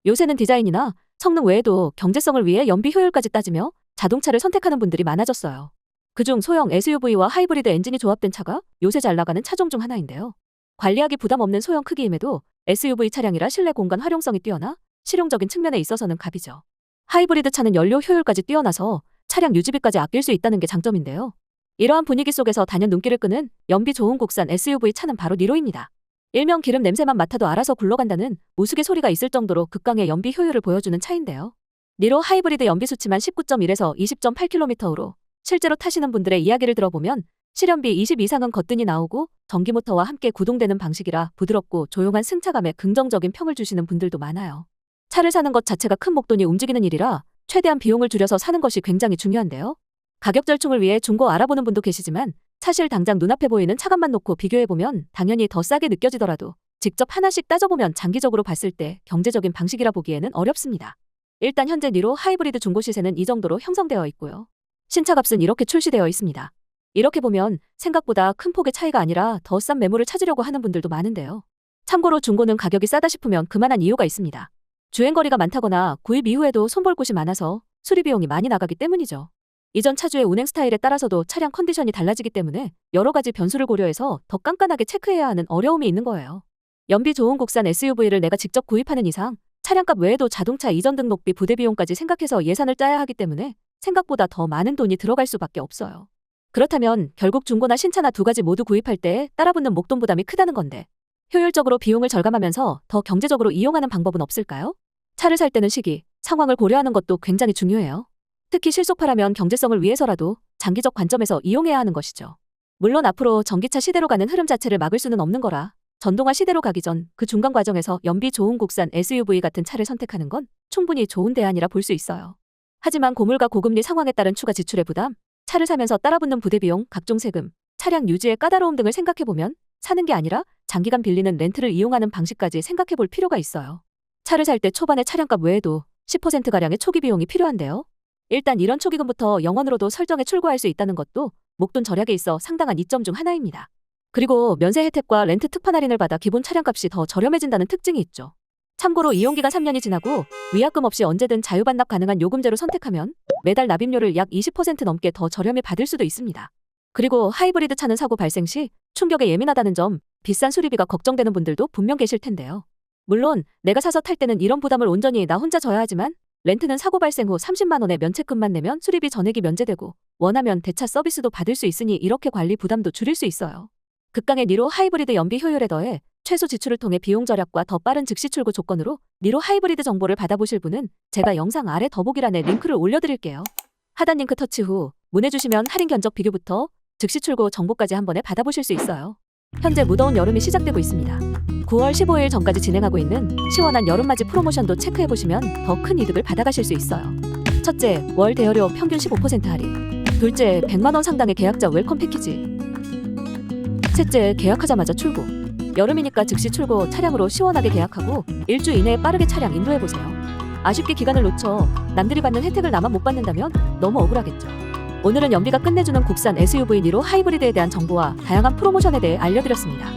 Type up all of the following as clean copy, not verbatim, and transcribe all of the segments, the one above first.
요새는 디자인이나 성능 외에도 경제성을 위해 연비 효율까지 따지며 자동차를 선택하는 분들이 많아졌어요. 그중 소형 SUV와 하이브리드 엔진이 조합된 차가 요새 잘 나가는 차종 중 하나인데요. 관리하기 부담 없는 소형 크기임에도 SUV 차량이라 실내 공간 활용성이 뛰어나 실용적인 측면에 있어서는 갑이죠. 하이브리드 차는 연료 효율까지 뛰어나서 차량 유지비까지 아낄 수 있다는 게 장점인데요. 이러한 분위기 속에서 단연 눈길을 끄는 연비 좋은 국산 SUV 차는 바로 니로입니다. 일명 기름 냄새만 맡아도 알아서 굴러간다는 우스개 소리가 있을 정도로 극강의 연비 효율을 보여주는 차인데요. 니로 하이브리드 연비 수치만 19.1에서 20.8km로 실제로 타시는 분들의 이야기를 들어보면 실연비 20 이상은 거뜬히 나오고 전기 모터와 함께 구동되는 방식이라 부드럽고 조용한 승차감에 긍정적인 평을 주시는 분들도 많아요. 차를 사는 것 자체가 큰 목돈이 움직이는 일이라 최대한 비용을 줄여서 사는 것이 굉장히 중요한데요. 가격 절충을 위해 중고 알아보는 분도 계시지만 사실 당장 눈앞에 보이는 차값만 놓고 비교해보면 당연히 더 싸게 느껴지더라도 직접 하나씩 따져보면 장기적으로 봤을 때 경제적인 방식이라 보기에는 어렵습니다. 일단 현재 니로 하이브리드 중고 시세는 이 정도로 형성되어 있고요. 신차값은 이렇게 출시되어 있습니다. 이렇게 보면 생각보다 큰 폭의 차이가 아니라 더 싼 매물을 찾으려고 하는 분들도 많은데요. 참고로 중고는 가격이 싸다 싶으면 그만한 이유가 있습니다. 주행거리가 많다거나 구입 이후에도 손볼 곳이 많아서 수리 비용이 많이 나가기 때문이죠. 이전 차주의 운행 스타일에 따라서도 차량 컨디션이 달라지기 때문에 여러 가지 변수를 고려해서 더 깐깐하게 체크해야 하는 어려움이 있는 거예요. 연비 좋은 국산 SUV를 내가 직접 구입하는 이상 차량값 외에도 자동차 이전 등록비 부대 비용까지 생각해서 예산을 짜야 하기 때문에 생각보다 더 많은 돈이 들어갈 수밖에 없어요. 그렇다면 결국 중고나 신차나 두 가지 모두 구입할 때 따라붙는 목돈 부담이 크다는 건데 효율적으로 비용을 절감하면서 더 경제적으로 이용하는 방법은 없을까요? 차를 살 때는 시기, 상황을 고려하는 것도 굉장히 중요해요. 특히 실속파라면 경제성을 위해서라도 장기적 관점에서 이용해야 하는 것이죠. 물론 앞으로 전기차 시대로 가는 흐름 자체를 막을 수는 없는 거라 전동화 시대로 가기 전 그 중간 과정에서 연비 좋은 국산 SUV 같은 차를 선택하는 건 충분히 좋은 대안이라 볼 수 있어요. 하지만 고물가 고금리 상황에 따른 추가 지출의 부담, 차를 사면서 따라붙는 부대비용, 각종 세금, 차량 유지의 까다로움 등을 생각해보면 사는 게 아니라 장기간 빌리는 렌트를 이용하는 방식까지 생각해볼 필요가 있어요. 차를 살 때 초반의 차량값 외에도 10%가량의 초기 비용이 필요한데요. 일단 이런 초기금부터 영원으로도 설정해 출고할 수 있다는 것도 목돈 절약에 있어 상당한 이점 중 하나입니다. 그리고 면세 혜택과 렌트 특판 할인을 받아 기본 차량값이 더 저렴해진다는 특징이 있죠. 참고로 이용기간 3년이 지나고 위약금 없이 언제든 자유반납 가능한 요금제로 선택하면 매달 납입료를 약 20% 넘게 더 저렴히 받을 수도 있습니다. 그리고 하이브리드 차는 사고 발생 시 충격에 예민하다는 점, 비싼 수리비가 걱정되는 분들도 분명 계실 텐데요. 물론 내가 사서 탈 때는 이런 부담을 온전히 나 혼자 져야 하지만 렌트는 사고 발생 후 30만 원의 면책금만 내면 수리비 전액이 면제되고 원하면 대차 서비스도 받을 수 있으니 이렇게 관리 부담도 줄일 수 있어요. 극강의 니로 하이브리드 연비 효율에 더해 최소 지출을 통해 비용 절약과 더 빠른 즉시 출고 조건으로 니로 하이브리드 정보를 받아보실 분은 제가 영상 아래 더보기란에 링크를 올려드릴게요. 하단 링크 터치 후 문의주시면 할인 견적 비교부터 즉시 출고 정보까지 한 번에 받아보실 수 있어요. 현재 무더운 여름이 시작되고 있습니다. 9월 15일 전까지 진행하고 있는 시원한 여름맞이 프로모션도 체크해보시면 더 큰 이득을 받아가실 수 있어요. 첫째, 월 대여료 평균 15% 할인. 둘째, 100만 원 상당의 계약자 웰컴 패키지. 셋째, 계약하자마자 출고. 여름이니까 즉시 출고 차량으로 시원하게 계약하고 일주 이내에 빠르게 차량 인도해보세요. 아쉽게 기간을 놓쳐 남들이 받는 혜택을 나만 못 받는다면 너무 억울하겠죠. 오늘은 연비가 끝내주는 국산 SUV 니로 하이브리드에 대한 정보와 다양한 프로모션에 대해 알려드렸습니다.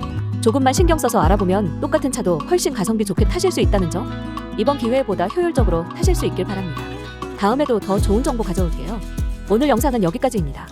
조금만 신경 써서 알아보면 똑같은 차도 훨씬 가성비 좋게 타실 수 있다는 점, 이번 기회보다 효율적으로 타실 수 있길 바랍니다. 다음에도 더 좋은 정보 가져올게요. 오늘 영상은 여기까지입니다.